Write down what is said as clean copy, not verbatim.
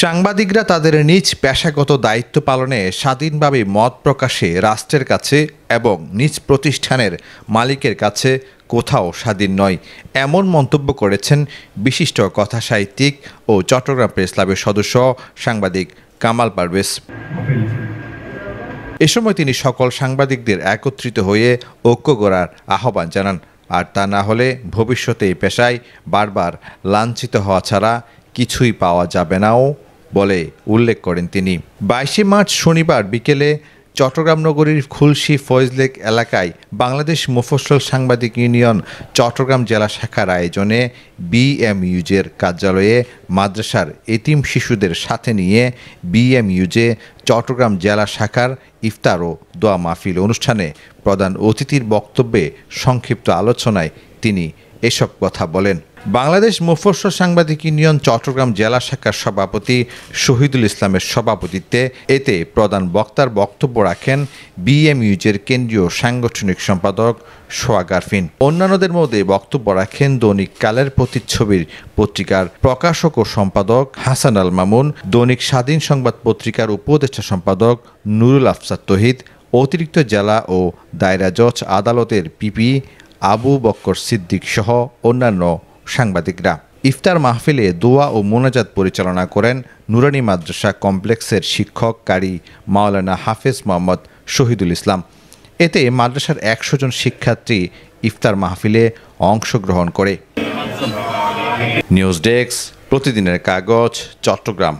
সাংবাদিকরা তাদের নিজ পেশাগত দায়িত্ব পালনে স্বাধীনভাবে মত প্রকাশে রাষ্ট্রের কাছে এবং নিজ প্রতিষ্ঠানের মালিকের কাছে কোথাও স্বাধীন নয়, এমন মন্তব্য করেছেন বিশিষ্ট কথাসাহিত্যিক ও চট্টগ্রাম প্রেস ক্লাবের সদস্য সাংবাদিক কামাল পারভেজ। এ সময় তিনি সকল সাংবাদিকদের একত্রিত হয়ে ঐক্য গড়ার আহ্বান জানান। আর তা না হলে ভবিষ্যতে এই পেশায় বারবার লাঞ্ছিত হওয়া ছাড়া কিছুই পাওয়া যাবে নাও বলে উল্লেখ করেন তিনি। 22 মার্চ শনিবার বিকেলে চট্টগ্রাম নগরীর খুলশী ফয়েজলেক এলাকায় বাংলাদেশ মুফস্বল সাংবাদিক ইউনিয়ন চট্টগ্রাম জেলা শাখার আয়োজনে বিএমইউজের কার্যালয়ে মাদ্রাসার এতিম শিশুদের সাথে নিয়ে বিএমইউজে চট্টগ্রাম জেলা শাখার ইফতার ও দোয়া মাহফিল অনুষ্ঠানে প্রধান অতিথির বক্তব্যে সংক্ষিপ্ত আলোচনায় তিনি এসব কথা বলেন। বাংলাদেশ মুফস্বল সাংবাদিক ইউনিয়ন চট্টগ্রাম জেলা শাখার সভাপতি শহীদুল ইসলামের সভাপতিত্বে এতে প্রধান বক্তার বক্তব্য রাখেন বিএমইউজের কেন্দ্রীয় সাংগঠনিক সম্পাদক সোহাগ আরফিন। অন্যান্যদের মধ্যে বক্তব্য রাখেন দৈনিক কালের প্রতিচ্ছবির পত্রিকার প্রকাশক ও সম্পাদক হাসান আল মামুন, দৈনিক স্বাধীন সংবাদ পত্রিকার উপদেষ্টা সম্পাদক নুরুল আফসার তহিদ, অতিরিক্ত জেলা ও দায়রা জজ আদালতের পিপি আবু বক্কর সিদ্দিক সহ অন্যান্য সাংবাদিকরা। ইফতার মাহফিলে দোয়া ও মোনাজাত পরিচালনা করেন নুরানি মাদ্রাসা কমপ্লেক্সের শিক্ষক কারি মাওলানা হাফেজ মোহাম্মদ শহীদুল ইসলাম। এতে মাদ্রাসার 100 জন শিক্ষার্থী ইফতার মাহফিলে অংশগ্রহণ করে। নিউজ ডেস্ক, প্রতিদিনের কাগজ, চট্টগ্রাম।